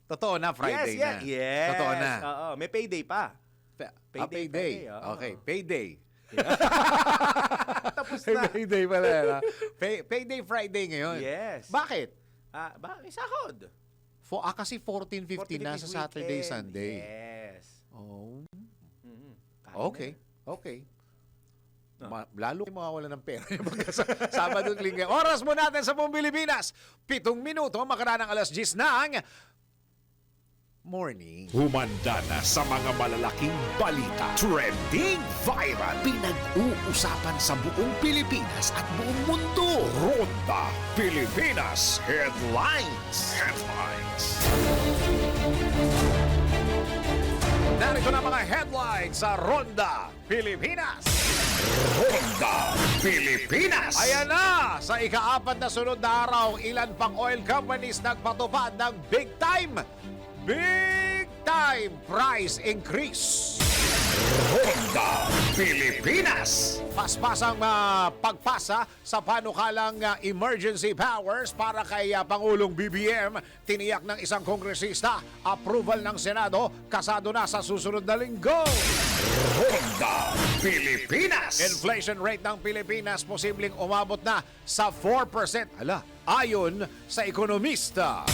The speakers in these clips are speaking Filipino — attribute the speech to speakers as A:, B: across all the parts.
A: Totoo na, Friday na.
B: Yes.
A: Totoo na.
B: Oo, may payday pa.
A: Payday.
B: Friday, oo.
A: Okay, payday.
B: Tapos na.
A: Payday pala. Payday Friday ngayon.
B: Yes.
A: Bakit?
B: May sahod.
A: Kasi 14-15 na sa Saturday,
B: weekend.
A: Sunday.
B: Yes.
A: Oh.
B: Mhm.
A: Okay. Lalo kayo mawawala ng pera yung Sabado at Linggo. Oras mo natin sa buong Pilipinas. 7 minuto, makaraan ng alas 10 ng morning.
C: Humanda na sa mga malalaking balita. Trending viral. Pinag-uusapan sa buong Pilipinas at buong mundo. Ronda Pilipinas Headlines.
A: Narito na mga headlines sa Ronda Pilipinas.
C: Ronda Pilipinas.
A: Ayan na! Sa ika-4 na sunod na araw, ilan pang oil companies nagpatupad ng big time price increase.
C: Ronda Pilipinas.
A: Paspasang pagpasa sa panukalang emergency powers para kay Pangulong BBM, tiniyak ng isang kongresista, approval ng Senado, kasado na sa susunod na linggo.
C: Ronda Pilipinas.
A: Inflation rate ng Pilipinas posibleng umabot na sa 4%. Ayon sa ekonomista.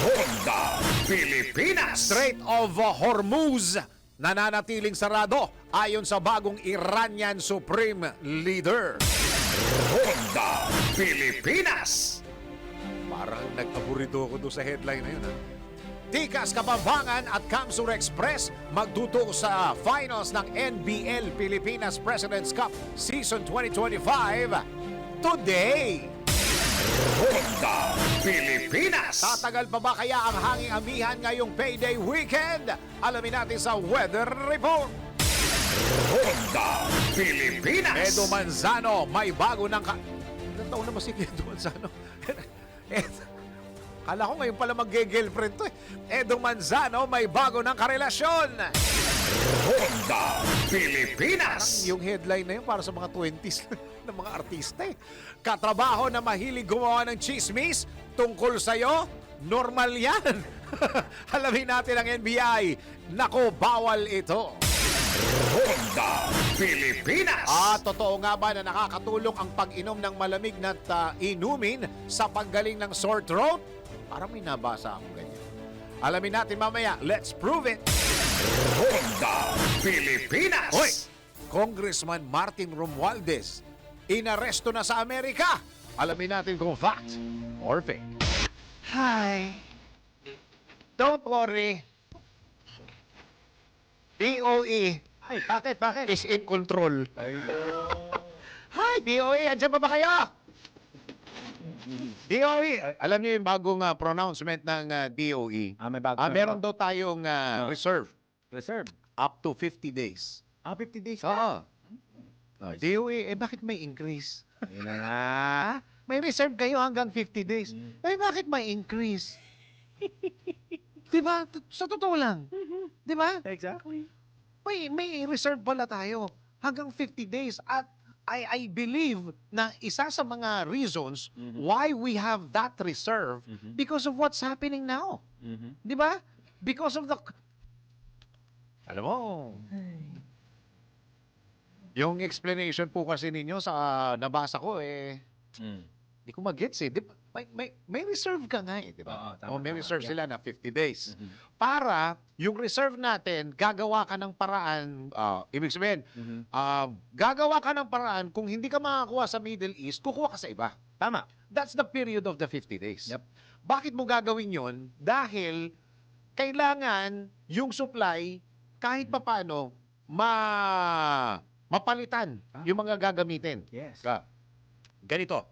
C: Ronda Pilipinas.
A: Strait of Hormuz nananatiling sarado ayon sa bagong Iranian Supreme Leader.
C: Ronda Pilipinas.
A: Parang nag-aburito ako doon sa headline na yun. Tikas Kapampangan at Kamsur Express magtuto sa finals ng NBL Pilipinas President's Cup Season 2025 today.
C: Ronda Pilipinas.
A: Tatagal pa ba kaya ang hanging amihan ngayong payday weekend? Alamin natin sa Weather Report.
C: Ronda Pilipinas.
A: Edo Manzano, may bago ng... Ilang taon na ba si Edo Manzano? Kala ko ngayon pala mag-girlfriend to eh. Edo Manzano, may bago ng karelasyon.
C: Ronda Pilipinas.
A: Yung headline na yun para sa mga 20s ng mga artista eh. Katrabaho na mahilig gumawa ng chismis tungkol sa'yo, normal yan. Alamin natin ang NBI. Nako, bawal ito.
C: Ronda Pilipinas.
A: Totoo nga ba na nakakatulong ang pag-inom ng malamig na inumin sa paggaling ng sore throat? Parang may nabasa akong ganyan. Alamin natin mamaya. Let's prove it.
C: Ronda Pilipinas.
A: Hoy! Congressman Martin Romualdez inaresto na sa Amerika. Alamin natin kung fact or fake. Hi. Don't worry. DOE.
B: Ay, bakit?
A: Is in control. Hi, DOE. Andiyan ba kayo? DOE. Alam niyo yung bagong pronouncement ng DOE.
B: May bago.
A: Meron daw tayong reserve.
B: Reserve.
A: Up to 50 days.
B: 50 days.
A: Oo. DOE, bakit may increase?
B: Yun na nga.
A: May reserve kayo hanggang 50 days. Bakit may increase? Diba? Sa totoo lang. Diba?
B: Exactly.
A: May reserve pala tayo hanggang 50 days. At I believe na isa sa mga reasons why we have that reserve because of what's happening now. Diba? Because of the... Alam mo, yung explanation po kasi ninyo sa nabasa ko hindi ko mag-gets eh. Di ba? May reserve ka nga eh, di ba? May reserve sila na 50 days. Para yung reserve natin, gagawa ka ng paraan, ibig sabihin, gagawa ka ng paraan kung hindi ka makakuha sa Middle East, kukuha ka sa iba.
B: Tama.
A: That's the period of the 50 days.
B: Yep.
A: Bakit mo gagawin yon? Dahil kailangan yung supply kahit papaano mapalitan yung mga gagamitin.
B: Yes.
A: Ganito.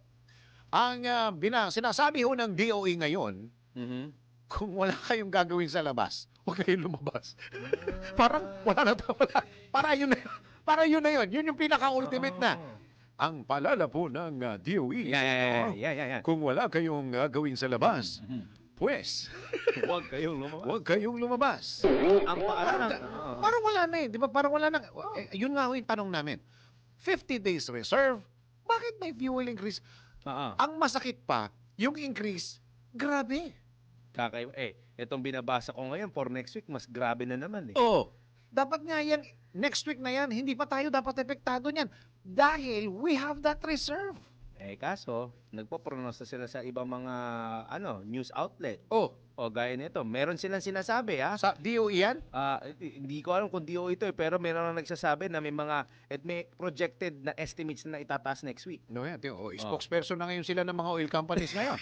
A: Ang sinasabi ho ng DOE ngayon, kung wala kayong gagawin sa labas, huwag kayong lumabas. Parang wala na wala. Para yun na yun. Yun yung pinaka-ultimate na. Ang paalala po ng DOE.
B: Yeah.
A: Kung wala kayong gagawin sa labas, pues,
B: Huwag kayong lumabas.
A: huwag kayong lumabas.
B: Ang paalala.
A: Parang wala na eh. Di ba? Parang wala na. Yun nga ho yung tanong namin. 50 days reserve, bakit may fuel increase? Ang masakit pa, yung increase, grabe.
B: Itong binabasa ko ngayon for next week, mas grabe na naman eh.
A: Oh, dapat nga yan, next week na yan, hindi pa tayo dapat epektado niyan. Dahil we have that reserve.
B: Kaso, nagpo-pronounce na sila sa ibang mga news outlet.
A: Oh,
B: O gaya nito, meron silang sinasabi
A: sa DOE yan?
B: hindi ko alam kung DO ito pero meron na nagsasabi na may projected na estimates na itataas next week.
A: No, yan. Spokesperson na ngayon sila ng mga oil companies ngayon.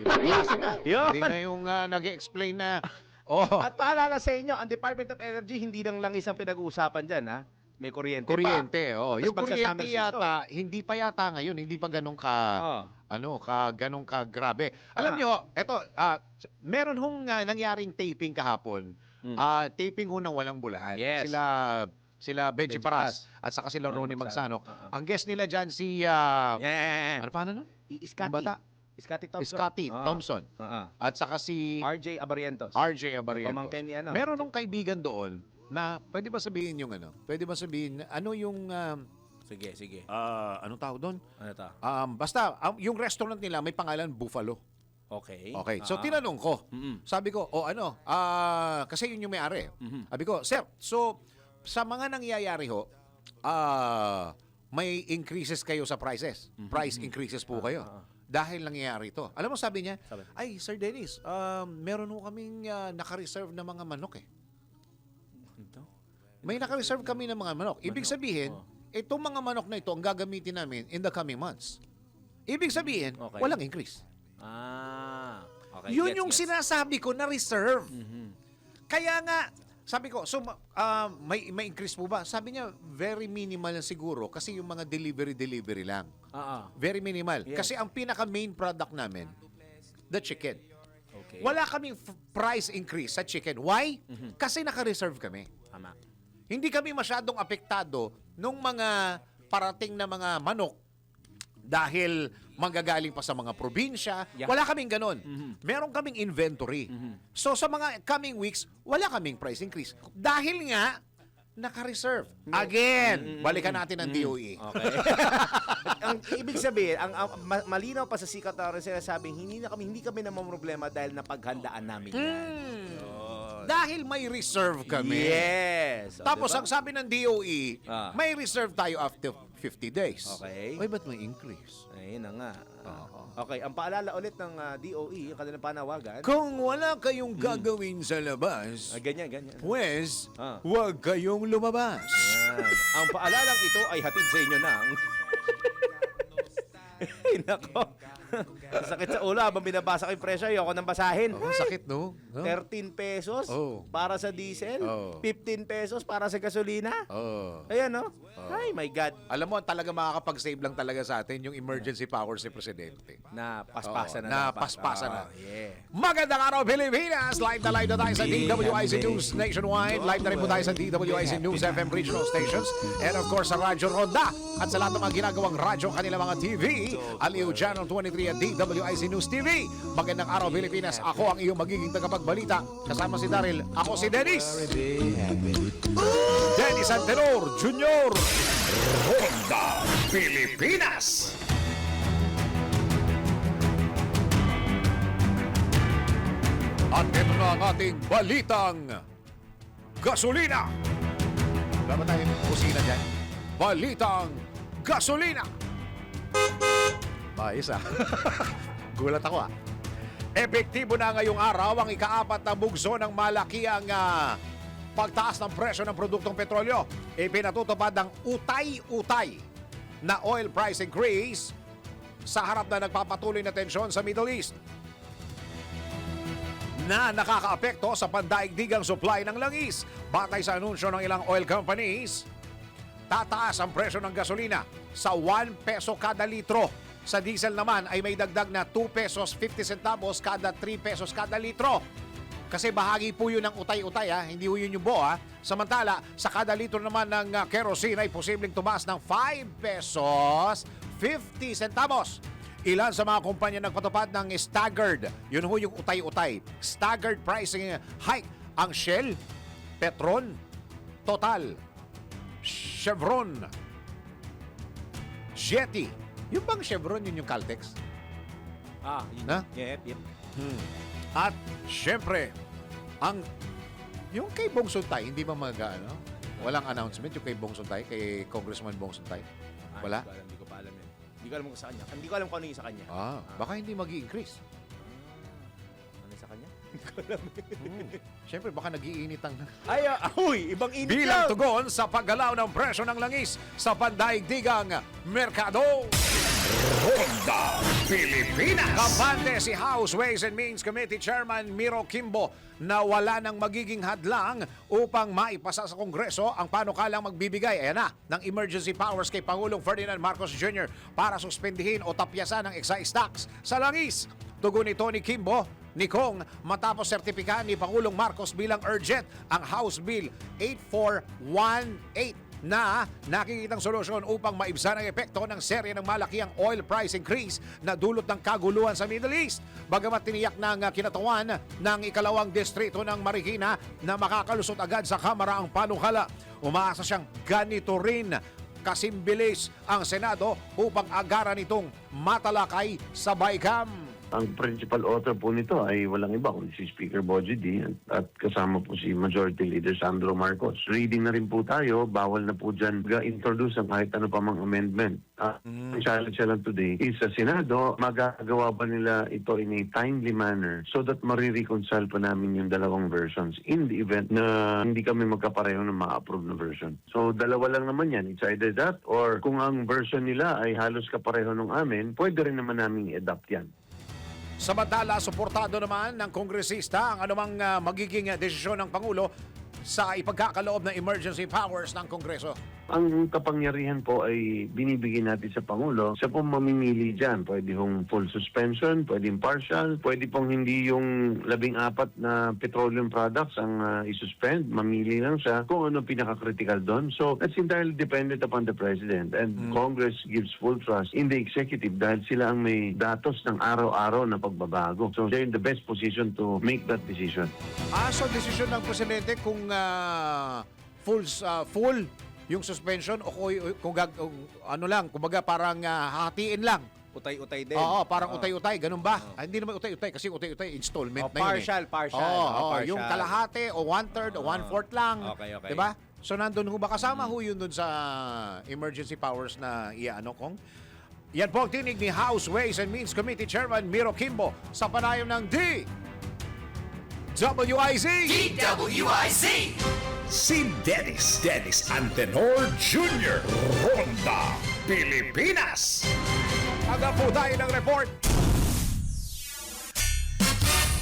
A: Ibang klase na.
B: Yun.
A: Hindi na yung nag-explain na, oh,
B: At paalala sa inyo, ang Department of Energy hindi lang isang pinag-uusapan dyan, ha? May kuryente pa.
A: kuryente. Oh.
B: Tapos
A: Yung kuryente
B: magsa-summer
A: yata, hindi pa yata ngayon, hindi pa ganun ka, ganun ka grabe. Alam nyo, eto, meron hong nangyaring taping kahapon. Taping ho ng Walang Bulahan.
B: Yes.
A: Sila Benji
B: Benji
A: Paras at saka sila Ronnie Magsano. Ang guest nila dyan si,
B: Yeah.
A: ano pa nun?
B: Scotty.
A: Bata?
B: Scotty Thompson.
A: Scotty Thompson. At saka si
B: RJ Abarientos.
A: RJ Abarientos.
B: Pamangkin ni
A: Meron nung kaibigan doon na pwede ba sabihin yung ano? Pwede ba sabihin ano yung
B: Sige.
A: anong tawag doon?
B: Ano ta?
A: Basta yung restaurant nila may pangalan Buffalo.
B: Okay.
A: Okay. So tinanong ko. Sabi ko, kasi yun yung may-ari. Sabi ko, sir, so sa mga nangyayari ho, may increases kayo sa prices. Price increases po kayo. Dahil nangyayari ito. Alam mo, sabi niya, ay, Sir Dennis, meron ho kaming naka-reserve na mga manok eh. May naka-reserve kami ng mga manok. Ibig sabihin, itong mga manok na ito ang gagamitin namin in the coming months. Ibig sabihin, walang increase.
B: Okay.
A: Yun yung sinasabi ko na reserve. Kaya nga, sabi ko, so may increase po ba? Sabi niya, very minimal na siguro kasi yung mga delivery lang. Very minimal.
B: Yes.
A: Kasi ang pinaka-main product namin, the chicken.
B: Okay.
A: Wala kaming price increase sa chicken. Why? Kasi naka-reserve kami.
B: Tama.
A: Hindi kami masyadong apektado nung mga parating na mga manok dahil manggagaling pa sa mga probinsya.
B: Yeah.
A: Wala kaming ganon. Meron kaming inventory. So sa mga coming weeks, wala kaming price increase. Dahil nga, naka-reserve. Again, balikan natin ang DOE.
B: Okay. Ang ibig sabihin, ang malinaw pa sa sikat na oras sinasabing hindi kami na problema dahil napaghandaan namin yan.
A: Dahil may reserve kami.
B: Yes.
A: Tapos
B: diba?
A: ang sabi ng DOE,
B: Ah.
A: may reserve tayo after 50 days.
B: Okay.
A: Ay, ba't may increase?
B: Ayun na nga. Okay, ang paalala ulit ng DOE, yung kanilang panawagan.
A: Kung wala kayong gagawin sa labas,
B: Ganyan.
A: pues,
B: Ah.
A: huwag kayong lumabas.
B: Yan. Ang paalalang ito ay hatid sa inyo ng... Ay, nako. Sakit sa ulo habang binabasa ko yung presyo. Ayoko nang basahin.
A: Oh, sakit, no?
B: 13 pesos
A: Oh.
B: para sa diesel.
A: Oh.
B: 15 pesos para sa gasolina.
A: Oh.
B: Ayan, no? Ay, my God.
A: Alam mo, talaga makakapag-save lang talaga sa atin yung emergency powers ni Presidente.
B: Na paspasan
A: Oo,
B: na.
A: paspasan na.
B: Yeah.
A: Magandang araw, Pilipinas! Live na tayo sa DWIC News Nationwide. Live na rin po tayo sa DWIC News FM regional stations. And of course, sa Radyo Ronda. At sa lahat ng mga ginagawang radyo, kanila mga TV. Aliw Channel 23 at DWIC News TV. Magandang araw, Pilipinas. Ako ang iyong magiging tagapagbalita. Kasama si Daryl. Ako si Dennis. Dennis Antenor Jr. Ronda Pilipinas. At ito na ang ating balitang gasolina. Wala ba tayong kusina dyan? Balitang gasolina. Maayos Gulat ako Epektibo na ngayong araw ang ika-4 na bugso ng malakiang pagtaas ng presyo ng produktong petrolyo. Ipinatutupad ang utay-utay na oil price increase sa harap na nagpapatuloy na tensyon sa Middle East na nakakaapekto sa pandaigdigang supply ng langis. Batay sa anunsyo ng ilang oil companies, tataas ang presyo ng gasolina sa 1 peso kada litro. Sa diesel naman ay may dagdag na 2 pesos 50 centavos kada 3 pesos kada litro. Kasi bahagi po yun ng utay-utay hindi po yun yung buo Samantala, sa kada litro naman ng kerosene ay posibleng tumaas ng 5 pesos 50 centavos. Ilan sa mga kumpanya nagpatupad ng staggered, yun ho yung utay-utay, staggered pricing hike. Ang Shell, Petron, Total, Chevron, Jetty. Yung bang Chevron, yun yung Caltex?
B: Yun.
A: Ha?
B: Yep.
A: At syempre, yung kay Bong Suntay, hindi ba walang announcement yung kay Bong Suntay, kay Congressman Bong Suntay? Wala?
B: Hindi ko pa alam yan. Hindi ko alam kung sa kanya. Hindi ko alam kung ano yung sa kanya.
A: Baka hindi mag-i-increase.
B: Ano yung sa kanya?
A: Siyempre, baka nag-iinitang
B: Ibang init
A: bilang
B: lang.
A: tugon sa paggalaw ng presyo ng langis sa pandaigdigang merkado.
C: Ronda Pilipinas.
A: Kampante si House Ways and Means Committee Chairman Miro Kimbo na wala nang magiging hadlang upang maipasa sa Kongreso ang panukalang magbibigay ng emergency powers kay Pangulong Ferdinand Marcos Jr. para suspendihin o tapyasan ang excise tax sa langis. Tugon ito ni Kimbo ni Kong matapos sertipikahan ni Pangulong Marcos bilang urgent ang House Bill 8418 na nakikitang solusyon upang maibsan ang epekto ng serye ng malakiang oil price increase na dulot ng kaguluhan sa Middle East. Bagamat tiniyak ng kinatawan ng ikalawang distrito ng Marikina na makakalusot agad sa Kamara ang panukala, umaasa siyang ganito rin kasimbilis ang Senado upang agaran itong matalakay sa BICAM.
D: Ang principal author po nito ay walang iba kundi si Speaker Bogie D. At kasama po si Majority Leader Sandro Marcos. Reading na rin po tayo, bawal na po dyan introduce ang kahit ano pa mang amendment. Ang challenge lang today is sa Senado, magagawa ba nila ito in a timely manner so that marireconcile pa namin yung dalawang versions in the event na hindi kami magkapareho ng ma-approve na version. So dalawa lang naman yan. It's either that or kung ang version nila ay halos kapareho ng amin, pwede rin naman namin i-adapt yan.
A: Samantala, suportado naman ng kongresista ang anumang magiging desisyon ng Pangulo sa ipagkakaloob ng emergency powers ng Kongreso.
D: Ang kapangyarihan po ay binibigyan natin sa Pangulo. Siya pong mamimili dyan. Pwede hong full suspension, pwede partial, pwede pong hindi yung 14 na petroleum products ang isuspend. Mamili lang siya kung ano pinaka-critical doon. So, that's entirely dependent upon the President. And Congress gives full trust in the executive dahil sila ang may datos ng araw-araw na pagbabago. So, they're in the best position to make that decision.
A: So desisyon ng Presidente kung full yung suspension o kung ano lang, kumbaga parang hatiin lang.
B: Utay-utay din.
A: Oo, parang utay-utay, ganun ba? Hindi naman utay-utay kasi utay-utay installment na yun.
B: Partial.
A: Partial. Yung kalahati o 1/3 o 1/4 lang.
B: Okay.
A: 'Di ba? So nandun ho ba kasama ho yun dun sa emergency powers na Kong? Yan po ang tinig ni House Ways and Means Committee Chairman Miro Kimbo sa panayam ng DWIZ.
C: Si Dennis Antenor Jr. Ronda Pilipinas.
A: Aga po tayo ng report.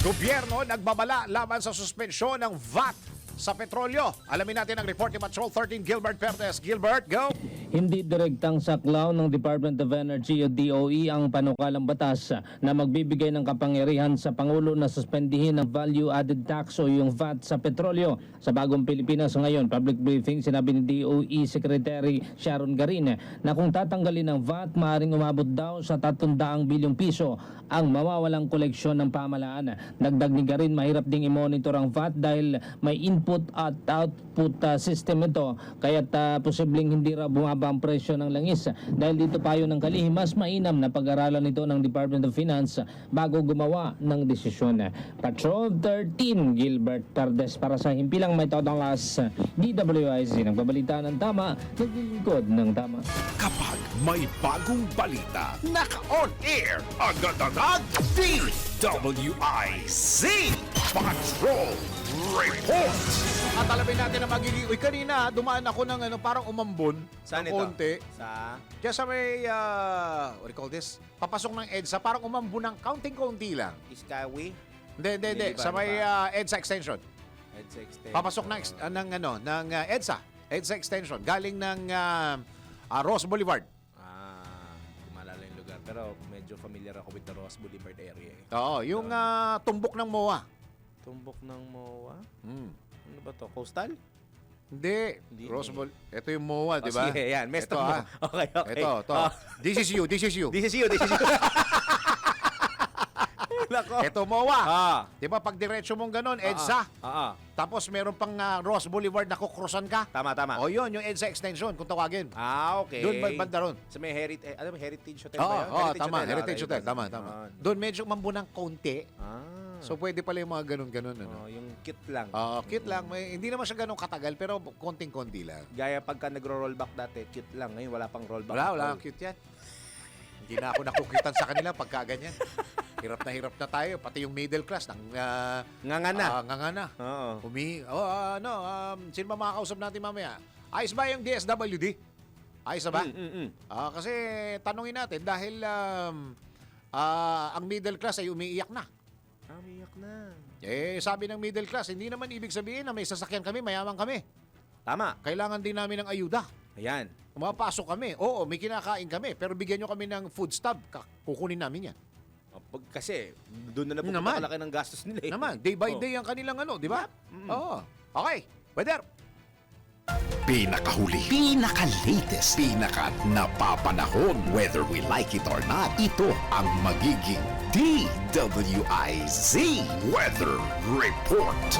A: Gobyerno nagbabala laban sa suspensyon ng VAT sa petrolyo. Alamin natin ang report ni Patrol 13 Gilbert Perez. Gilbert, go!
E: Hindi direktang saklaw ng Department of Energy o DOE ang panukalang batas na magbibigay ng kapangyarihan sa Pangulo na suspendihin ang value-added tax o yung VAT sa petrolyo. Sa bagong Pilipinas ngayon, public briefing, sinabi ni DOE Secretary Sharon Garin na kung tatanggalin ang VAT, maaaring umabot daw sa 300 bilyong piso ang mawawalang koleksyon ng pamahalaan. Dagdag ni Garin, mahirap ding i-monitor ang VAT dahil may input at output system ito, kaya't posibleng hindi raw bumaba ang presyo ng langis. Dahil dito payo ng kalihim, mas mainam na pag-aralan ito ng Department of Finance bago gumawa ng desisyon. Patrol 13 Gilbert Perez para sa himpilang may totong las DWIZ, nagbabalita ng tama, naglilingkod ng tama.
C: Kapag may bagong balita, naka-on air, agad-agad, DWIZ Patrol Report.
A: At alamin natin na magiging... kanina dumaan ako ng parang umambon.
B: Saan
A: ng
B: ito?
A: konti.
B: Sa...
A: Diyan sa may, what do you call this? Papasok ng EDSA, parang umambon ng kaunting-kaunti lang.
B: Iskawi.
A: Hindi. Sa may EDSA extension.
B: Extend.
A: Papasok ng EDSA. EDSA extension. Galing ng Ross Boulevard.
B: Hindi maalala yung lugar. Pero medyo familiar ako with the Ross Boulevard area.
A: Oo, yung tumbok ng MOA.
B: Tumbok ng MOA?
A: Hmm.
B: Ano ba to? Coastal?
A: Hindi. Ross Boulevard. Ito yung MOA, di ba?
B: Sige, yan. Messed
A: Ito,
B: up mo. Okay.
A: Ito. This is you.
B: This is you. Nako.
A: Ito MOA.
B: Ah.
A: Di ba pag diretso mong ganun, EDSA. Tapos meron pang Ross Boulevard na kukrosan ka.
B: Tama.
A: O yun, yung EDSA extension, kung tawagin.
B: Okay.
A: Doon banda ron.
B: Sa may Heritage, Heritage Hotel
A: Oo,
B: ba yun?
A: tama. Heritage Hotel. Tama.
B: Ah.
A: Doon medyo umambon ng konti. So pwede pala yung mga ganun-ganun. Ano?
B: Yung kit lang.
A: Cute lang. Hindi naman siya ganun katagal, pero konting-konti lang.
B: Gaya pagka nagro-rollback dati, cute lang. Ngayon wala pang rollback.
A: Wala. Cute yan. Hindi na ako nakukitan sa kanila pagka ganyan. Hirap na tayo. Pati yung middle class.
B: Ngangana.
A: Ngangana.
B: Oo.
A: Sino ba makakausap natin mamaya? Ayos ba yung DSWD? Ayos na ba? Kasi tanungin natin dahil ang middle class ay umiiyak na.
B: Umiyak na.
A: Sabi ng middle class, hindi naman ibig sabihin na may sasakyan kami, mayaman kami.
B: Tama.
A: Kailangan din namin ng ayuda.
B: Ayan.
A: Mapasok kami. Oo, may kinakain kami. Pero bigyan nyo kami ng food stub. Kukunin namin yan.
B: Kasi doon na
A: Naman.
B: napupunta kalaki ng gastos nila eh.
A: Naman, day by day ang kanilang di ba? Oo. Okay, weather.
C: Pinakahuli, pinaka-latest, pinaka-napapanahon. Whether we like it or not, ito ang magiging DWIZ Weather Report.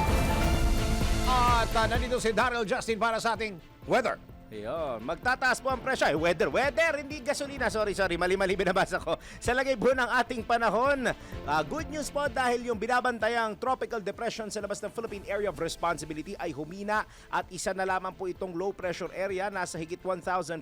A: At nandito si Daryl Justin para sa ating weather.
B: Ayun, magtataas po ang presyo. Weather, hindi gasolina. Sorry, mali binabasa ko. Sa lagay po ng ating panahon, good news po dahil yung binabantayang tropical depression sa labas ng Philippine Area of Responsibility ay humina at isa na lamang po itong low pressure area. Nasa higit 1,580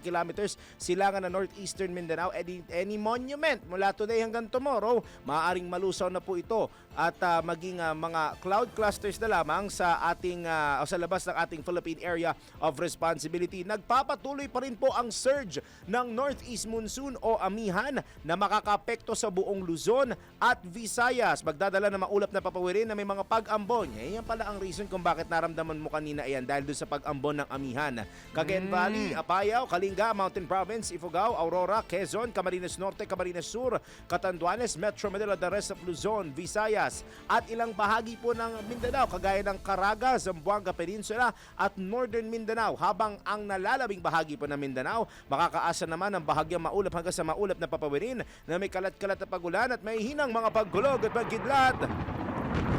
B: kilometers silangan ng northeastern Mindanao. Any monument mula today hanggang tomorrow, maaaring malusaw na po ito at maging mga cloud clusters na lamang sa ating o sa labas ng ating Philippine Area of Responsibility. Nagpapatuloy pa rin po ang surge ng Northeast Monsoon o amihan na makakapekto sa buong Luzon at Visayas. Magdadala ng maulap na papawirin na may mga pag-ambon. Yan pala ang reason kung bakit naramdaman mo kanina yan dahil doon sa pag-ambon ng amihan. Cagayan Valley, Apayao, Kalinga, Mountain Province, Ifugao, Aurora, Quezon, Camarines Norte, Camarines Sur, Catanduanes, Metro Manila, the rest of Luzon, Visayas at ilang bahagi po ng Mindanao kagaya ng Caraga, Zamboanga Peninsula at Northern Mindanao. Habang ang nalalabing bahagi po ng Mindanao, makakaasa naman ng bahagyang maulap hanggang sa maulap na papawirin na may kalat-kalat na pagulan at may hinang mga pagkulog at pagkidlat.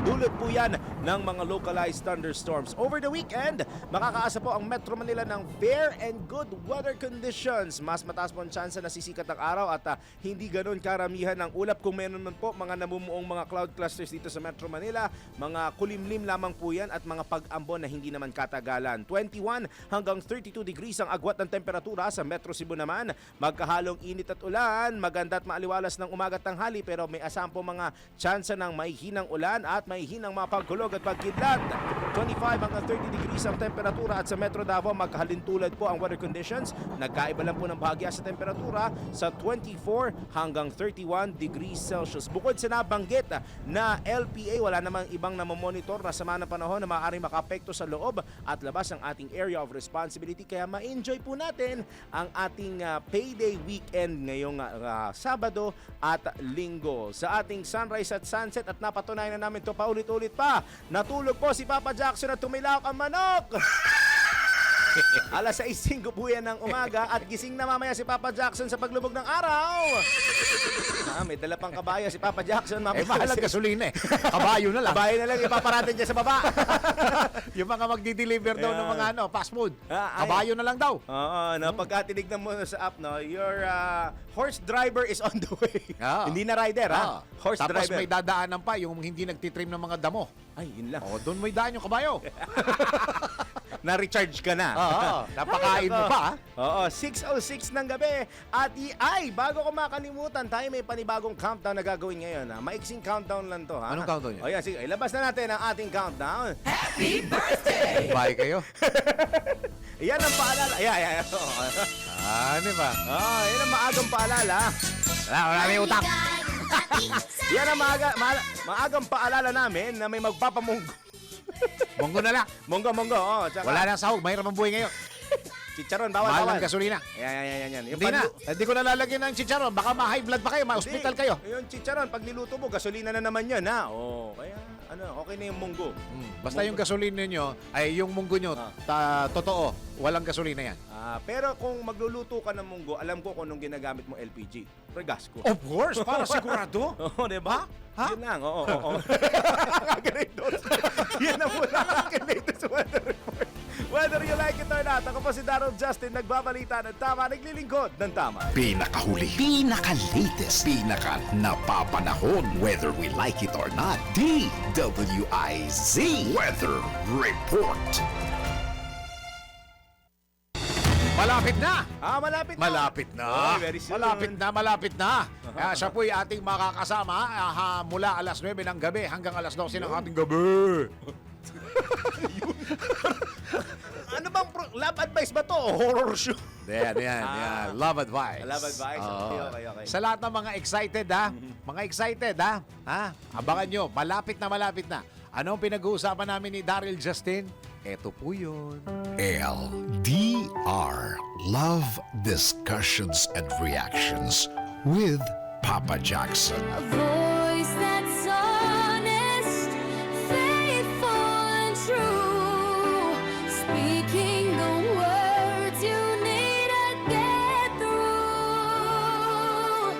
B: Dulot po yan ng mga localized thunderstorms. Over the weekend, makakaasa po ang Metro Manila ng fair and good weather conditions. Mas mataas po ang tsansa na sisikat ang araw at hindi ganun karamihan ng ulap. Kung meron man po mga namumuong mga cloud clusters dito sa Metro Manila, mga kulimlim lamang po yan at mga pag-ambon na hindi naman katagalan. 21 hanggang 32 degrees ang agwat ng temperatura sa Metro Cebu naman. Magkahalong init at ulan, maganda at maaliwalas ng umaga at tanghali pero may asam po mga tsansa ng may hinang ulan at may hinang mga pagkulog at pagkidlat. 25 hanggang 30 degrees ang temperatura at sa Metro Davao magkahalintulad po ang weather conditions. Nagkaiba lang po ng bahagya sa temperatura sa 24 hanggang 31 degrees Celsius. Bukod sa nabanggit na LPA, wala namang ibang namomonitor na sama ng panahon na maaaring makapekto sa loob at labas ng ating area of responsibility. Kaya ma-enjoy po natin ang ating payday weekend ngayong Sabado at Linggo. Sa ating sunrise at sunset at napatunayan na namin ito paulit-ulit pa. Natulog po si Papa Jackson at tumilak ang manok. Alas 6:05 po yan ng umaga at gising na mamaya si Papa Jackson sa paglubog ng araw. May dala pang kabayo si Papa Jackson.
A: Mahal gasolina eh. Kabayo na lang.
B: Kabayo na lang, ipaparating dyan sa baba.
A: Yung mga magdi-deliver daw ng mga fast food. Kabayo na lang daw.
B: Oo, pagka tinignan mo sa app, your horse driver is on the way. Hindi na rider, horse
A: Tapos
B: driver.
A: may dadaanan pa yung hindi nagtitrim ng mga damo.
B: Ay, yun lang.
A: Doon may daan yung kabayo.
B: Na-recharge ka na.
A: Napakain mo pa.
B: 6:06 ng gabi. At bago ko makalimutan, tayo may panibagong countdown na gagawin ngayon. Maiksing countdown lang to.
A: Anong countdown yun?
B: Sige, ilabas na natin ang ating countdown.
A: Bye kayo.
B: Yan ang paalala.
A: Ano ba?
B: Yan ang maagang paalala.
A: Wala may utak.
B: Yan ang maagang paalala namin na may magpapamunggo.
A: Monggo na lang.
B: Monggo. Tsaka
A: Wala na sahog. Mahirap ang buhay ngayon.
B: chicharon, bawal.
A: Mahal ng gasolina.
B: Yan.
A: Hindi na. Hindi ko nalalagyan ng chicharon. Baka ma-high blood pa kayo. Ma-hospital kayo.
B: Yung chicharon, pag niluto mo, gasolina na naman yun, ha? Kaya, okay na yung munggo.
A: Basta yung gasolina nyo, ay yung munggo nyo, totoo, walang gasolina yan.
B: Pero kung magluluto ka ng munggo, alam ko kung anong ginagamit mo LPG. Regasco.
A: Of course, para sigurado.
B: Oo, diba?
A: Ha?
B: Yun lang, oo. Yan ang mula akin latest weather report. Whether you like it or not, ako po si Daryl Daryl Justin nagbabalita ng tama, naglilingkod ng tama.
C: Pinakahuli, pinaka-latest, pinaka-napapanahon, whether we like it or not, DWIZ Weather Report.
A: Malapit na!
B: Malapit na.
A: Malapit na.
B: Oh, very soon.
A: Malapit na. Kaya siya po'y ating makakasama mula alas 9 ng gabi hanggang alas 12 ng ating gabi.
B: Ano bang love advice ba to? O horror show?
A: Yan. Love advice.
B: Love advice.
A: Oo.
B: Okay.
A: Sa lahat ng mga excited mga excited abangan nyo, malapit na. Anong pinag-uusapan namin ni Daryl Justin? Eto po yun.
C: LDR, Love Discussions and Reactions with Papa Jackson.
F: A voice that's honest, faithful and true, speaking the words you need to get through.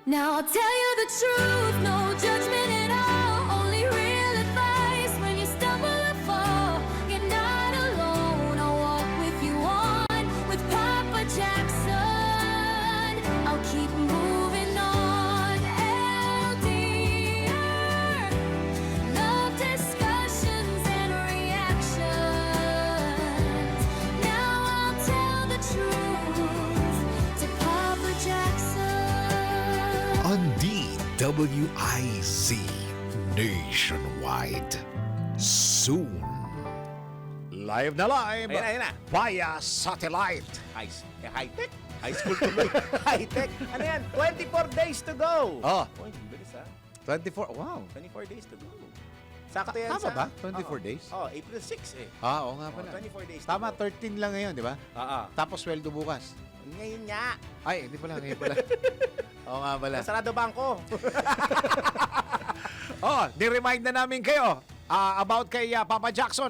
F: Now I'll tell you the truth, no judgment at all, only real advice when you stumble or fall. You're not alone, I'll walk with you on with Papa Jackson. I'll keep moving on. LDR, love discussions and reactions. Now I'll tell the truth to Papa Jackson.
C: On DWIZ Nationwide. Soon.
A: Live na live.
B: Ayan na.
A: Via satellite.
B: High-tech? High school tuloy. High-tech. Ano yan? 24 days to go.
A: Oh,
B: Uy, bilis
A: 24. Wow.
B: 24 days to go. Sakto yan
A: Tama ba? 24
B: Oo.
A: days?
B: April 6 eh.
A: Oo nga pala.
B: 24 days to
A: Tama,
B: go.
A: 13 lang ngayon, di ba? Tapos sweldo bukas.
B: Ngayon nga.
A: Ay, hindi pala, ngayon pala. Oo nga pala.
B: Sarado bangko.
A: Ni-remind na namin kayo about kay Papa Jackson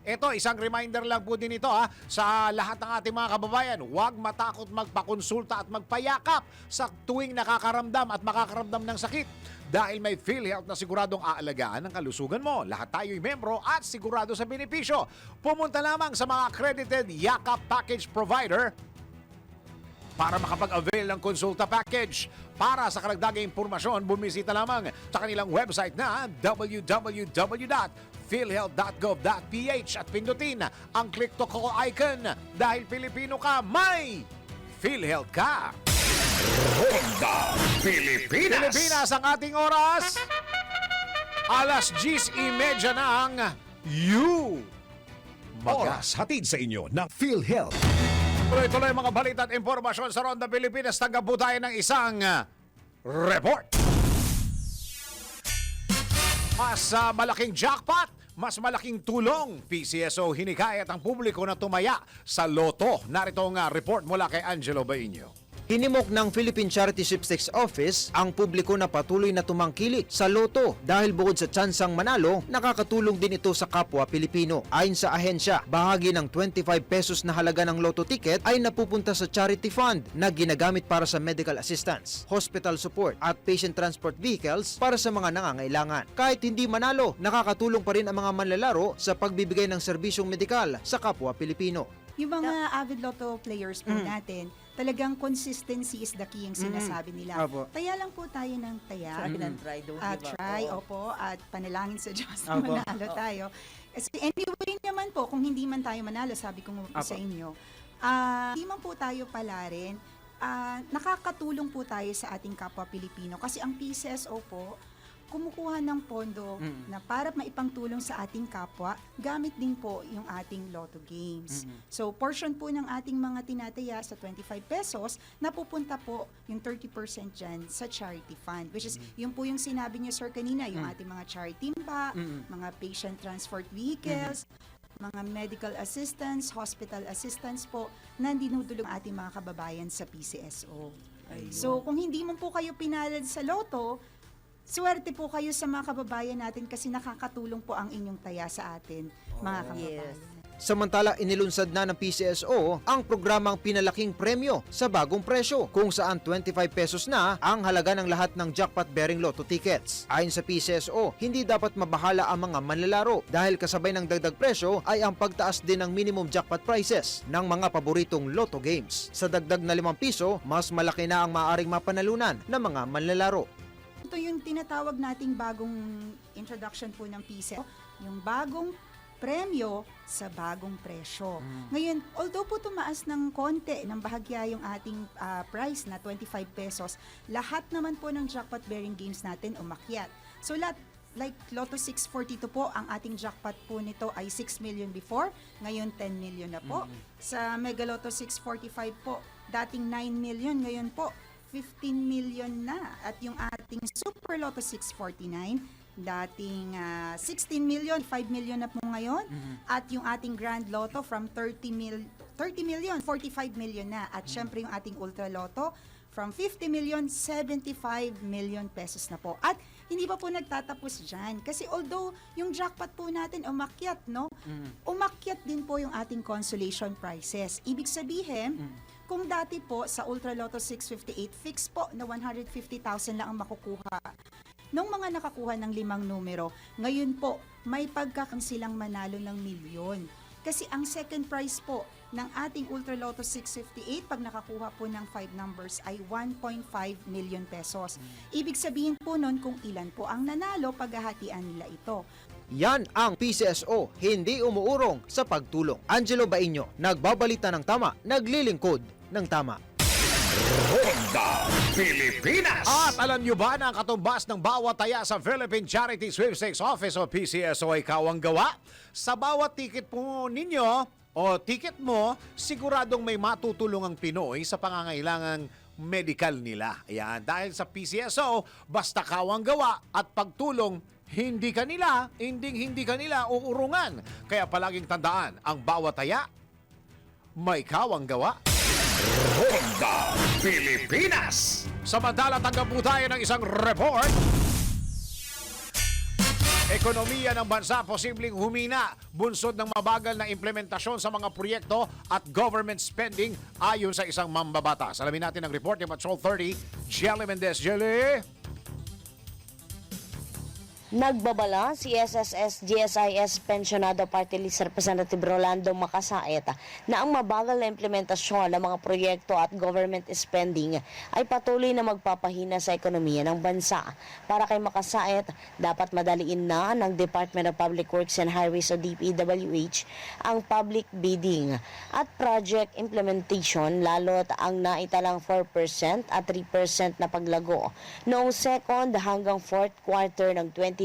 A: Ito, isang reminder lang po din ito sa lahat ng ating mga kababayan. Huwag matakot magpakonsulta at magpayakap sa tuwing nakakaramdam at makakaramdam ng sakit. Dahil may PhilHealth na siguradong aalagaan ang kalusugan mo. Lahat tayo'y membro at sigurado sa benepisyo. Pumunta lamang sa mga accredited Yakap Package Provider para makapag-avail ng konsulta package. Para sa karagdagang impormasyon, bumisita lamang sa kanilang website na www.philhealth.gov.ph at pindutin ang click to call icon. Dahil Pilipino ka, may PhilHealth ka.
C: Ronda Pilipinas.
A: Pilipinas ang ating oras. Alas 10:30 ng
C: Oras hatid sa inyo ng PhilHealth.
A: Tuloy-tuloy mga balita at impormasyon sa Ronda Pilipinas. Tanggap po tayo ng isang report. Mas malaking jackpot, mas malaking tulong. PCSO hinikayat ang publiko na tumaya sa loto. Narito ang report mula kay Angelo Bainio.
G: Hinimok ng Philippine Charity Sweepstakes Office ang publiko na patuloy na tumangkilik sa loto dahil bukod sa tsansang manalo, nakakatulong din ito sa kapwa Pilipino. Ayon sa ahensya, bahagi ng 25 pesos na halaga ng loto ticket ay napupunta sa charity fund na ginagamit para sa medical assistance, hospital support at patient transport vehicles para sa mga nangangailangan. Kahit hindi manalo, nakakatulong pa rin ang mga manlalaro sa pagbibigay ng serbisyong medikal sa kapwa Pilipino.
H: Yung mga avid lotto players po natin, talagang consistency is the key yung sinasabi nila.
G: Opo.
H: Taya lang po tayo ng taya.
I: Try, don't give up.
H: Try,
I: Oo.
H: opo, at panalangin sa Diyos na
G: Opo.
H: manalo tayo. Kasi anyway naman po, kung hindi man tayo manalo, sabi ko nga po sa inyo, hindi man po tayo pala rin, nakakatulong po tayo sa ating kapwa Pilipino. Kasi ang PCSO po, kumukuha ng pondo na para maipangtulong sa ating kapwa, gamit din po yung ating lotto games. So, portion po ng ating mga tinataya sa 25 pesos, napupunta po yung 30% dyan sa charity fund, which is yung po yung sinabi niyo, sir, kanina, yung ating mga charity timba, mga patient transport vehicles, mga medical assistance, hospital assistance po, na dinudulong ating mga kababayan sa PCSO. So, kung hindi mo po kayo pinalad sa loto, swerte po kayo sa mga kababayan natin kasi nakakatulong po ang inyong taya sa atin, mga kababayan.
I: Yes.
G: Samantala, inilunsad na ng PCSO ang programang Pinalaking Premyo sa Bagong Presyo, kung saan 25 pesos na ang halaga ng lahat ng jackpot-bearing lotto tickets. Ayon sa PCSO, hindi dapat mabahala ang mga manlalaro dahil kasabay ng dagdag presyo ay ang pagtaas din ng minimum jackpot prices ng mga paboritong lotto games. Sa dagdag na 5 piso, mas malaki na ang maaaring mapanalunan ng mga manlalaro.
H: Ito yung tinatawag nating bagong introduction po ng PCSO, yung bagong premyo sa bagong presyo. Ngayon, although po tumaas ng konti, ng bahagya yung ating price na 25 pesos, lahat naman po ng jackpot-bearing games natin umakyat. So, like Lotto 642 po, ang ating jackpot po nito ay 6 million before, ngayon 10 million na po. Sa Mega Lotto 645 po, dating 9 million, ngayon po 15 million na. At yung ating Super Lotto 649, dating 16 million, 5 million na po ngayon. At yung ating Grand Lotto from 30 million, 45 million na. At syempre yung ating Ultra Lotto from 50 million, 75 million pesos na po. At hindi pa po nagtatapos dyan. Kasi although yung jackpot po natin umakyat, no? Umakyat din po yung ating consolation prizes. Ibig sabihin, kung dati po sa Ultra Lotto 658, fix po na 150,000 lang ang makukuha. Nung mga nakakuha ng 5 numero, ngayon po, may pagkakang silang manalo ng milyon. Kasi ang second prize po ng ating Ultra Lotto 658, pag nakakuha po ng 5 numbers, ay 1.5 million pesos. Ibig sabihin po nun kung ilan po ang nanalo, paghahatian nila ito.
G: Yan ang PCSO, hindi umuurong sa pagtulong. Angelo Bainyo, nagbabalita ng tama, naglilingkod ng tama.
C: Ronda Pilipinas.
A: At alam nyo ba na ang katumbas ng bawat taya sa Philippine Charity Sweepstakes Office o PCSO ay kawang gawa? Sa bawat ticket po ninyo o ticket mo, siguradong may matutulong ang Pinoy sa pangangailangang medical nila. Ayan, dahil sa PCSO, basta kawang gawa at pagtulong, hindi kanila uurungan. Kaya palaging tandaan, ang bawat taya, may kawang gawa.
C: Ronda Pilipinas.
A: Samantala, tanggap po tayo ng isang report. Ekonomiya ng bansa posibleng humina bunsod ng mabagal na implementasyon sa mga proyekto at government spending ayon sa isang mambabatas. Alamin natin ang report ni Patrol 30, Jelly Mendez. Jelly!
I: Nagbabala si SSS GSIS Pensionado Party List Representative Rolando Makasait na ang mabagal na implementasyon ng mga proyekto at government spending ay patuloy na magpapahina sa ekonomiya ng bansa. Para kay Makasait, dapat madaliin na ng Department of Public Works and Highways o DPWH ang public bidding at project implementation, lalo't ang naitalang 4% at 3% na paglago noong second hanggang fourth quarter ng 2025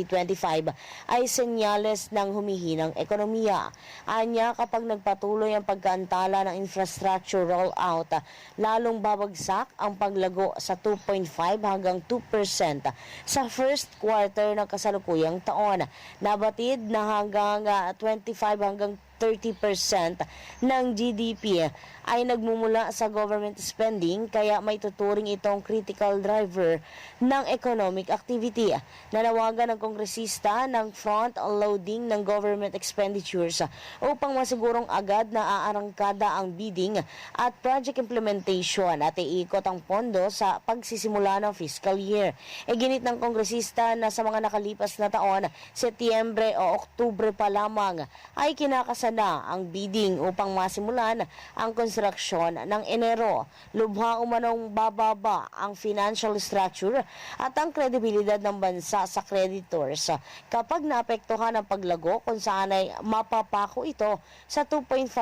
I: ay senyales ng humihinang ekonomiya. Anya, kapag nagpatuloy ang pagkaantala ng infrastructure rollout, lalong babagsak ang paglago sa 2.5 hanggang 2% sa first quarter ng kasalukuyang taon. Nabatid na hanggang 25 hanggang 30% ng GDP ay nagmumula sa government spending, kaya may tuturing itong critical driver ng economic activity. Nanawagan ng kongresista ng front-loading ng government expenditures upang masigurong agad na aarangkada ang bidding at project implementation at iikot ang pondo sa pagsisimula ng fiscal year. Ginit ng kongresista na sa mga nakalipas na taon, Setyembre o Oktubre pa lamang ay kinakasana ang bidding upang masimulan ang konstruksyon ng Enero. Lubha umanong bababa ang financial structure at ang kredibilidad ng bansa sa creditors kapag naapektuhan ang paglago, kung saan ay mapapako ito sa 2.5%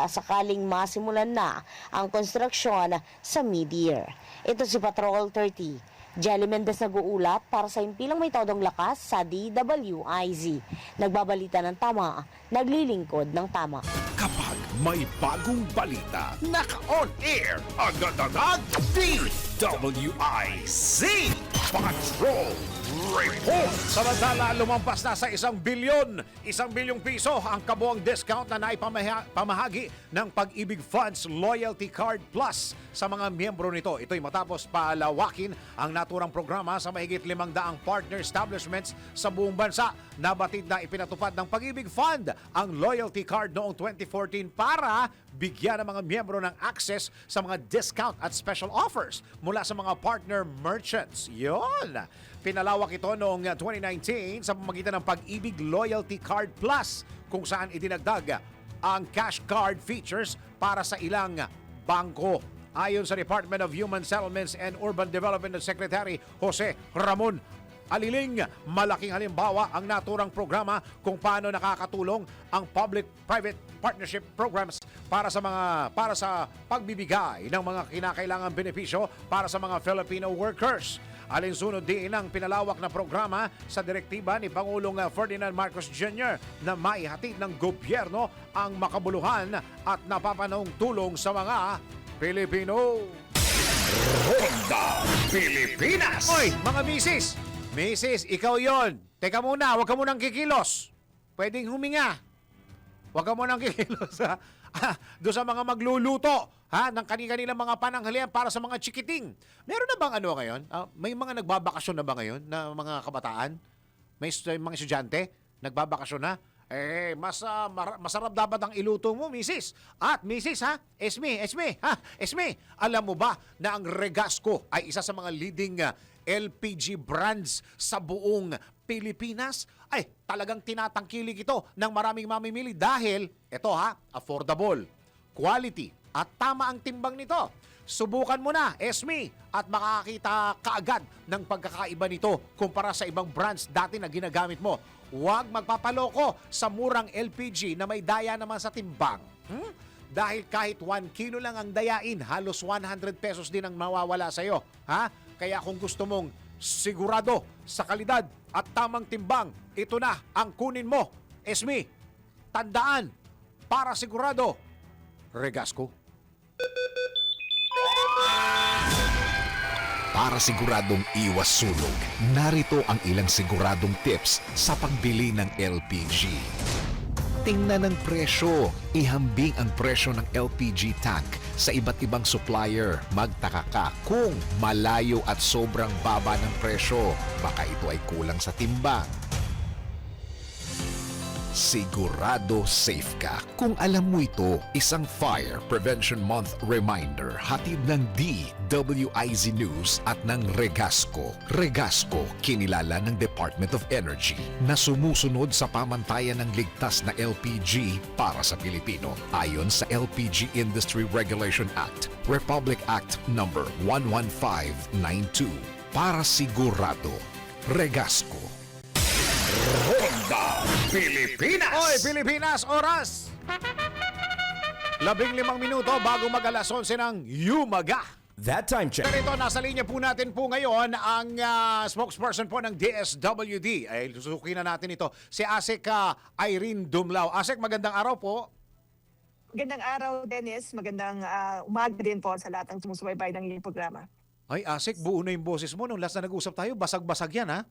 I: sakaling masimulan na ang konstruksyon sa mid-year. Ito si Patrol 30. Jelly Mendez nag-uulat para sa impilang may todong lakas sa DWIZ. Nagbabalita ng tama, naglilingkod ng tama.
C: Kapag may bagong balita, naka-on air, agad-agad, DWIZ Patrol Report!
A: Samantala, lumampas na sa 1 bilyon piso ang kabuang discount na naipamahagi ng Pag-ibig Funds Loyalty Card Plus sa mga miyembro nito. Ito'y matapos palawakin ang naturang programa sa mahigit 500 partner establishments sa buong bansa. Nabatid na ipinatupad ng Pag-ibig Fund ang loyalty card noong 2014 para bigyan ng mga miyembro ng access sa mga discount at special offers mula sa mga partner merchants. Yon! Pinalawak ito noong 2019 sa pamamagitan ng Pag-ibig Loyalty Card Plus kung saan idinagdag ang cash card features para sa ilang bangko. Ayon sa Department of Human Settlements and Urban Development Secretary Jose Ramon Aliling, malaking halimbawa ang naturang programa kung paano nakakatulong ang public-private partnership programs para sa pagbibigay ng mga kinakailangang benepisyo para sa mga Filipino workers. Alinsunod din ang pinalawak na programa sa direktiba ni Pangulong Ferdinand Marcos Jr. na maihatid ng gobyerno ang makabuluhan at napapanahong tulong sa mga Pilipino.
C: Ronda Pilipinas!
A: Oy, mga misis! Misis, ikaw yon. Teka muna, huwag ka munang kikilos. Pwedeng huminga. Huwag ka munang kikilos, ha? Doon sa mga magluluto, ha? Ng kanilang mga pananghalian para sa mga chikiting. Meron na bang ano ngayon? May mga nagbabakasyon na ba ngayon na mga kabataan? May mga estudyante? Nagbabakasyon na? Masarap dapat ang iluto mo, misis. At misis, ha? Esme, alam mo ba na ang Regasco ay isa sa mga leading LPG brands sa buong Pilipinas? Ay, talagang tinatangkilik ito ng maraming mamimili dahil, ito ha, affordable, quality, at tama ang timbang nito. Subukan mo na, Esme, at makakita kaagad ng pagkakaiba nito kumpara sa ibang brands dati na ginagamit mo. Huwag magpapaloko sa murang LPG na may daya naman sa timbang. Dahil kahit 1 kilo lang ang dayain, halos 100 pesos din ang mawawala sa'yo. Ha? Kaya kung gusto mong sigurado sa kalidad at tamang timbang, ito na ang kunin mo. Esme, tandaan, para sigurado, Regasco.
C: Para siguradong iwas sunog, narito ang ilang siguradong tips sa pagbili ng LPG. Tingnan ang presyo. Ihambing ang presyo ng LPG tank sa iba't ibang supplier. Magtaka ka kung malayo at sobrang baba ng presyo. Baka ito ay kulang sa timbang. Sigurado safe ka kung alam mo ito. Isang Fire Prevention Month reminder hatid ng DWIZ News at ng Regasco. Regasco, kinilala ng Department of Energy na sumusunod sa pamantayan ng ligtas na LPG para sa Pilipino. Ayon sa LPG Industry Regulation Act, Republic Act No. 11592. Para sigurado, Regasco. Ronda Pilipinas!
A: Oy, Pilipinas, oras! 15 minuto bago mag-alas 11 ng Yumaga.
B: That time check.
A: Ganito, nasa linya po natin po ngayon ang spokesperson po ng DSWD. Ay, susukin na natin ito. Si Asek Irene Dumlao. Asek, magandang araw po.
J: Magandang araw, Dennis. Magandang umaga din po sa lahat ng sumusubaybay ng iyong programa.
A: Ay, Asek, buo na yung boses mo. Nung last na nag-usap tayo, basag-basag yan, ha?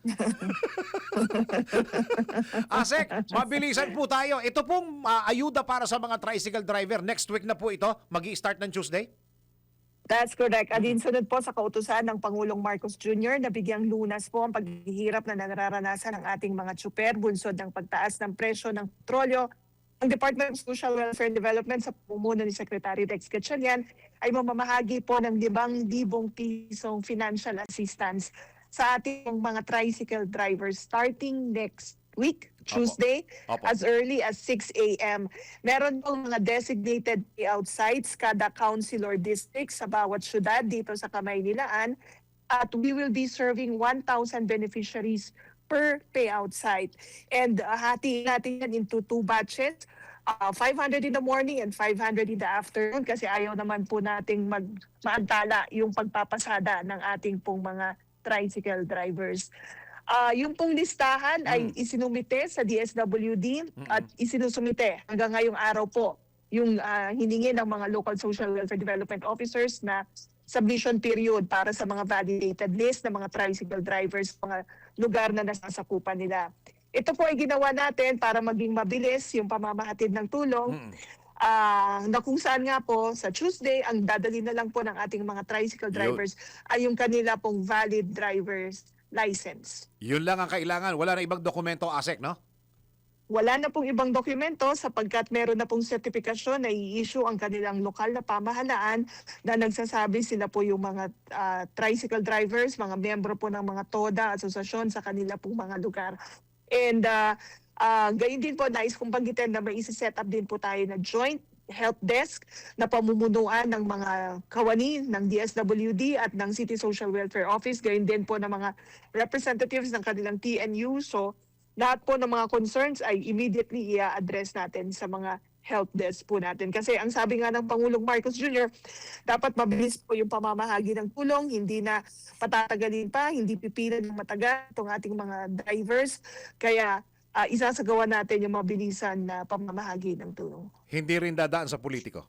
A: Asek, mabilisan po tayo. Ito pong ayuda para sa mga tricycle driver. Next week na po ito. Mag-i-start ng Tuesday?
J: That's correct. Alinsunod po sa kautusan ng Pangulong Marcos Jr. na bigyang lunas po ang paghihirap na nararanasan ng ating mga tsuper bunsod ng pagtaas ng presyo ng petrolyo. Ang Department of Social Welfare and Development sa pamumuno ni Secretary Rex Gatchalian ay mamamahagi po ng 5,000 pisong financial assistance sa ating mga tricycle drivers starting next week, Tuesday,
A: Opo.
J: as early as 6 a.m. Meron pong mga designated payout sites kada council or district sa bawat syudad dito sa Kamaynilaan at we will be serving 1,000 beneficiaries per payout site. And hati natin yan into 2 batches, 500 in the morning and 500 in the afternoon kasi ayaw naman po nating maantala yung pagpapasada ng ating pong mga tricycle drivers. Yung pong listahan ay isinumite sa DSWD at isinusumite hanggang ngayong araw po yung hiningi ng mga local social welfare development officers na submission period para sa mga validated list ng mga tricycle drivers sa mga lugar na nasasakupan nila. Ito po ay ginawa natin para maging mabilis yung pamamahatid ng tulong. Na kung saan nga po sa Tuesday, ang dadali na lang po ng ating mga tricycle drivers ay yung kanila pong valid driver's license.
A: Yun lang ang kailangan. Wala na ibang dokumento, ASEC, no?
J: Wala na pong ibang dokumento sapagkat meron na pong sertifikasyon na i-issue ang kanilang lokal na pamahalaan na nagsasabi sila po yung mga tricycle drivers, mga miyembro po ng mga TODA, asosasyon sa kanila pong mga lugar. And gayon din po, nais kong banggitin na may isa-set up din po tayo na joint help desk na pamumunuan ng mga kawani ng DSWD at ng City Social Welfare Office. Gayon din po ng mga representatives ng kanilang TNU. So lahat po ng mga concerns ay immediately i-address natin sa mga help desk po natin. Kasi ang sabi nga ng Pangulong Marcos Jr., dapat mabilis po yung pamamahagi ng tulong, hindi na patatagalin pa, hindi pipilan ng matagal itong ating mga drivers. Kaya isasagawa natin yung mabilisan na pamamahagi ng tulong.
A: Hindi rin dadaan sa politiko.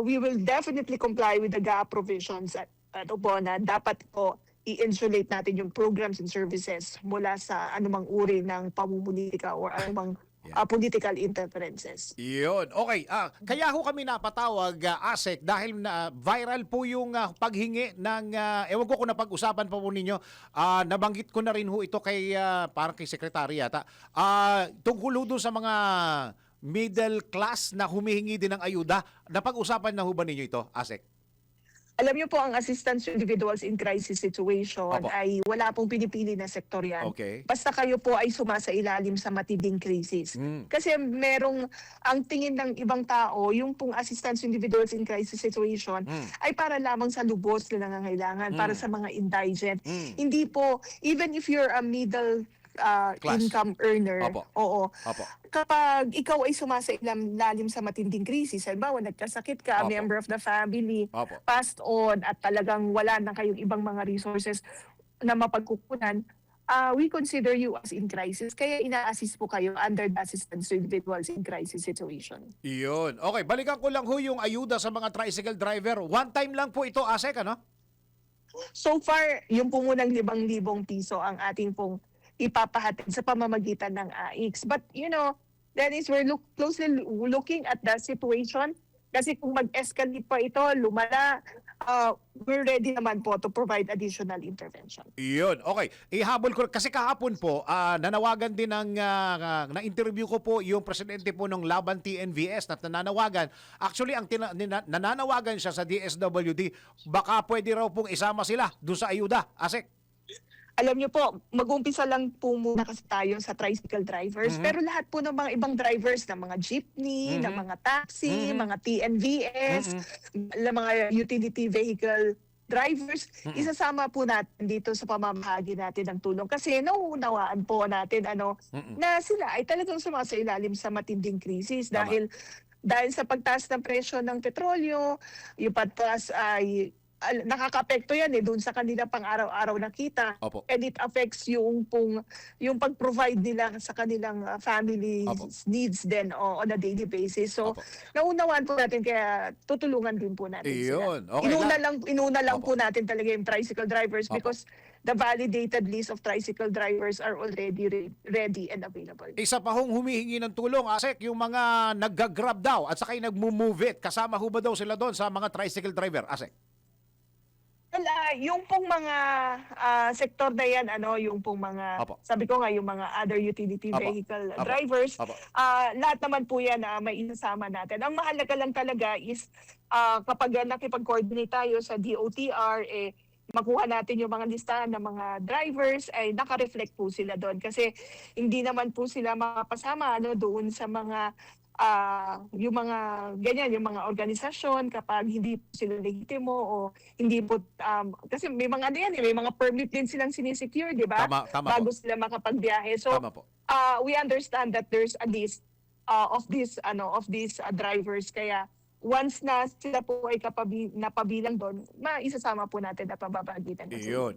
J: We will definitely comply with the GAA provisions at po na dapat po i-insulate natin yung programs and services mula sa anumang uri ng pamumulitika or anumang political interferences.
A: Yun. Okay. Kaya ho kami napatawag, ASEC, dahil na viral po yung paghingi ng, ewan ko kung napag-usapan pa po ninyo, nabanggit ko na rin ho ito kay, parang kay Secretary yata, tungkol ho doon sa mga middle class na humihingi din ng ayuda. Napag-usapan na ho ba ninyo ito, ASEC?
J: Alam niyo po, ang assistance to individuals in crisis situation ay wala pong pinipili na sektor yan.
A: Okay.
J: Basta kayo po ay sumasailalim sa matinding krisis. Kasi merong, ang tingin ng ibang tao, yung pong assistance to individuals in crisis situation ay para lamang sa lubos na nangangailangan, para sa mga indigent. Hindi po, even if you're a middle income earner, kapag ikaw ay sumasailalim sa matinding krisis, halimbawa nagkasakit ka, member of the family, passed on, at talagang wala na kayong ibang mga resources na mapagkukunan, we consider you as in crisis. Kaya ina-assist po kayo under the assistance to individuals in crisis situation.
A: Iyon. Okay, balikan ko lang ho yung ayuda sa mga tricycle driver. One time lang po ito, ASEC, ano?
J: So far, yung po munang 5,000 piso ang ating pong ipapahatid sa pamamagitan ng AIX. But Dennis, we're closely looking at the situation kasi kung mag-escalate pa ito, lumala, we're ready naman po to provide additional intervention.
A: Iyon. Okay. Ihabol ko kasi kahapon po nanawagan din ng na-interview ko po yung presidente po ng Laban TNVS na nananawagan. Actually ang nananawagan siya sa DSWD, baka pwede raw pong isama sila doon sa ayuda. ASEC.
J: Alam niyo po, mag-umpisa lang po muna kasi tayo sa tricycle drivers, pero lahat po ng mga ibang drivers ng mga jeepney, ng mga taxi, mga TNVS, mga utility vehicle drivers, isasama po natin dito sa pamamahagi natin ng tulong. Kasi nauunawaan po natin na sila ay talagang sumasailalim sa matinding krisis dahil sa pagtaas ng presyo ng petrolyo, yung pagtaas ay nakaka-apekto yan doon sa kanila pang araw-araw na kita. And it affects yung pag-provide nila sa kanilang family needs din on a daily basis. So, naunawaan po natin kaya tutulungan din po natin sila.
A: Okay.
J: Inuna lang po natin talaga yung tricycle drivers because the validated list of tricycle drivers are already ready and available.
A: Isa pa hong humihingi ng tulong, ASEC, yung mga nag-grab daw at saka yung nag-move it. Kasama ho ba daw sila doon sa mga tricycle driver, ASEC?
J: Yung pong mga sektor na yan, yung pong mga, sabi ko nga, yung mga other utility vehicle drivers, lahat naman po yan may isasama natin. Ang mahalaga lang talaga is kapag nakipag-coordinate tayo sa DOTR, makuha natin yung mga listahan ng mga drivers, ay naka-reflect po sila doon. Kasi hindi naman po sila mapasama doon sa mga yung mga ganyan, yung mga organisasyon kapag hindi po sila legitimo o hindi po kasi may mga may mga permit din silang sinisecure, di ba?
A: Tama
J: Bago
A: po.
J: sila makapagbiyahe. So we understand that there's a list of these drivers, kaya once na sila po ay napabilang doon, maisasama po natin na pababagitan.
A: Iyon.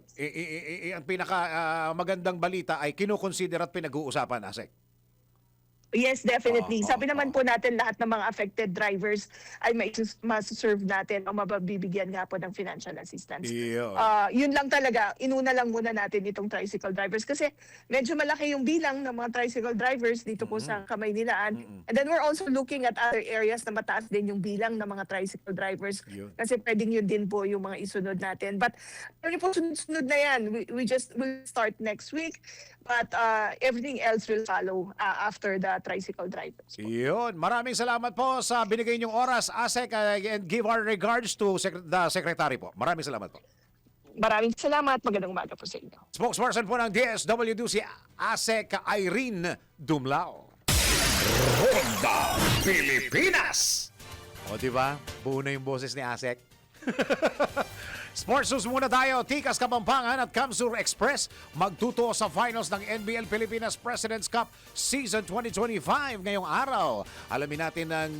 A: Ang pinaka magandang balita ay kinukonsider at pinag-uusapan, ASEC.
J: Yes, definitely.
B: Oo,
J: Sabi naman po natin lahat ng mga affected drivers ay masaserve natin o mabibigyan nga po ng financial assistance.
B: Iyon.
J: Yun lang talaga, inuna lang muna natin itong tricycle drivers kasi medyo malaki yung bilang ng mga tricycle drivers dito po sa Kamaynilaan. And then we're also looking at other areas na mataas din yung bilang ng mga tricycle drivers
B: Yun.
J: kasi pwedeng yun din po yung mga isunod natin. But ano po sunod na yan, we'll start next week. But everything else will follow after the tricycle drivers.
B: Iyon. Maraming salamat po sa binigay niyong oras, ASEC, and give our regards to the Secretary po. Maraming salamat po.
J: Maraming salamat. Magandang umaga po sa inyo.
B: Spokesperson po ng DSWD si ASEC Irene Dumlao.
C: Ronda Pilipinas.
B: O diba? Buo na yung boses ni ASEC. Sports news muna tayo. Tikas Kapampangan at Kamsur Express magtuto sa finals ng NBL Pilipinas President's Cup Season 2025 ngayong araw. Alamin natin ang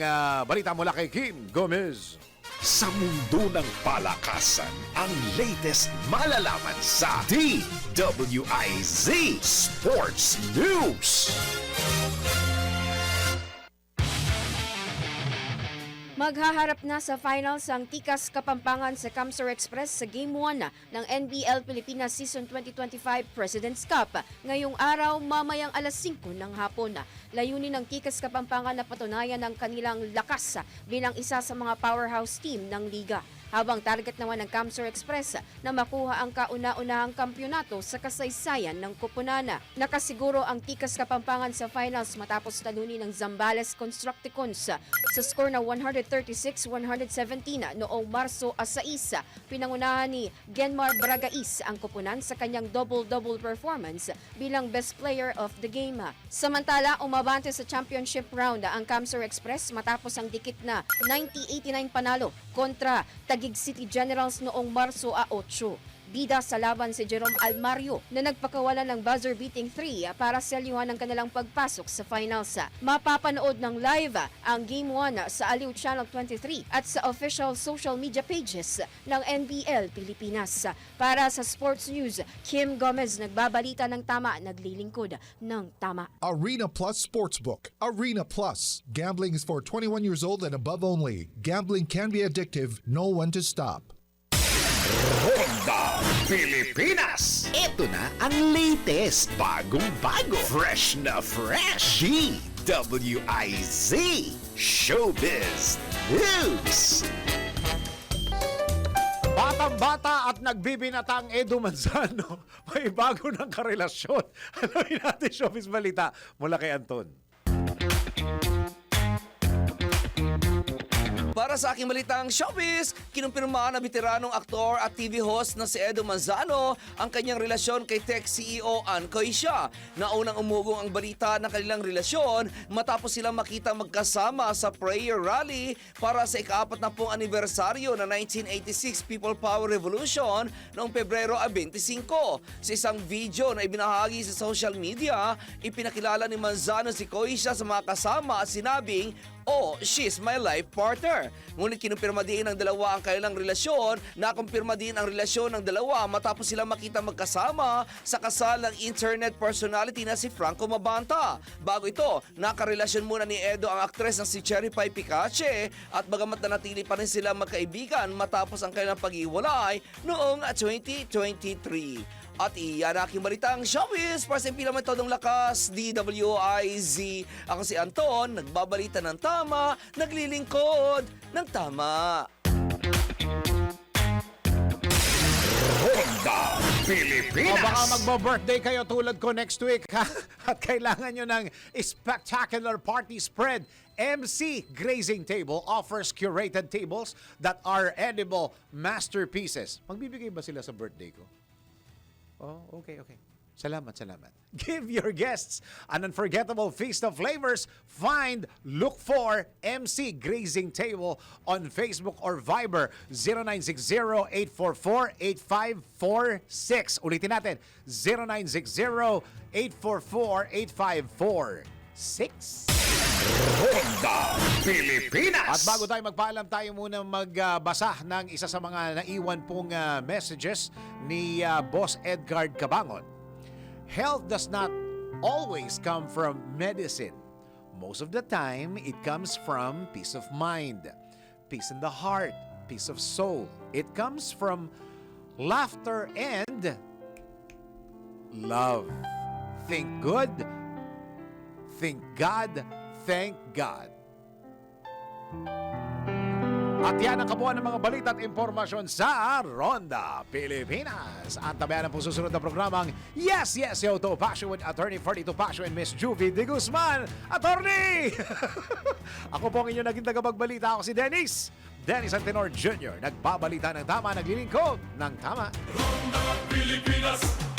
B: balita mula kay Kim Gomez.
C: Sa mundo ng palakasan, ang latest malalaman sa DWIZ Sports News.
K: Maghaharap na sa finals ang Tikas Kapampangan sa Kamsur Express sa Game 1 ng NBL Pilipinas Season 2025 President's Cup. Ngayong araw, mamayang alas 5 ng hapon. Layunin ng Tikas Kapampangan na patunayan ang kanilang lakas bilang isa sa mga powerhouse team ng liga. Habang target naman ng Kamsur Express na makuha ang kauna-unahang kampyonato sa kasaysayan ng Kupunana. Nakasiguro ang Tikas Kapampangan sa finals matapos talunin ng Zambales Constructicons sa score na 136-117 noong Marso 6. Pinangunahan ni Genmar Bragais ang Kupunan sa kanyang double-double performance bilang best player of the game. Samantala, umabante sa championship round ang Kamsur Express matapos ang dikit na 90-89 panalo kontra Taguig City Generals noong Marso 8. Bida sa laban si Jerome Almario na nagpakawalan ng buzzer-beating 3 para selyuhan ang kanilang pagpasok sa finals. Mapapanood ng live ang Game 1 sa Aliw Channel 23 at sa official social media pages ng NBL Pilipinas. Para sa Sports News, Kim Gomez nagbabalita ng tama, naglilingkod ng tama.
L: Arena Plus Sportsbook. Arena Plus. Gambling is for 21 years old and above only. Gambling can be addictive. Know when to stop.
C: Ronda Pilipinas. Ito na ang latest, bagong-bago, fresh na fresh. DWIZ Showbiz News.
B: Batang-bata at nagbibinatang Edo Manzano. May bago ng karelasyon. Alamin natin showbiz balita mula kay Anton.
M: Para sa aking balitang showbiz, kinumpirma na veteranong aktor at TV host na si Edo Manzano ang kanyang relasyon kay Tech CEO Ann Coisha. Naunang umugong ang balita ng kanilang relasyon matapos silang makita magkasama sa prayer rally para sa ika-40 anibersaryo ng 1986 People Power Revolution noong Pebrero 25. Sa isang video na ibinahagi sa social media, ipinakilala ni Manzano si Coisha sa mga kasama at sinabing, "Oh, she's my life partner." Ngunit kinumpirma din ng dalawa ang kanilang relasyon. Nakumpirma din ang relasyon ng dalawa matapos silang makita magkasama sa kasal ng internet personality na si Franco Mabanta. Bago ito, nakarelasyon muna ni Edo ang aktres na si Cherry Pie Picache at bagamat nanatili pa rin sila magkaibigan matapos ang kanilang pag-iwalay noong 2023. At iyan aking balitang showbiz para sa impilang metodong lakas, DWIZ. Ako si Anton, nagbabalita ng tama, naglilingkod ng tama.
C: Ronda Pilipinas.
B: O baka magbo-birthday kayo tulad ko next week ha? At kailangan nyo ng spectacular party spread. MC Grazing Table offers curated tables that are edible masterpieces. Magbibigay ba sila sa birthday ko? Oh, okay. Salamat. Give your guests an unforgettable feast of flavors. Look for MC Grazing Table on Facebook or Viber 0960-844-8546. Ulitin natin, 0960-844-8546.
C: Ronda Pilipinas.
B: At bago tayo magpaalam, tayo muna magbasa ng isa sa mga naiwan pong messages ni Boss Edgard Cabangon. Health does not always come from medicine.
A: Most of the time, it comes from peace of mind, peace in the heart, peace of soul. It comes from laughter and love. Think good, think God, thank God. At yan ang kabuuan ng mga balita at impormasyon sa Ronda Pilipinas. At tabayan ang susunod na programang Yes, Yes, Yo to Passion with Attorney Ferdy Topacio and Miss Juvie De Guzman. Attorney! Ako po ang inyong naging tagapagbalita. Ako si Dennis Antenor Jr. Nagbabalita ng tama, naglilingkod ng tama.
C: Ronda Pilipinas.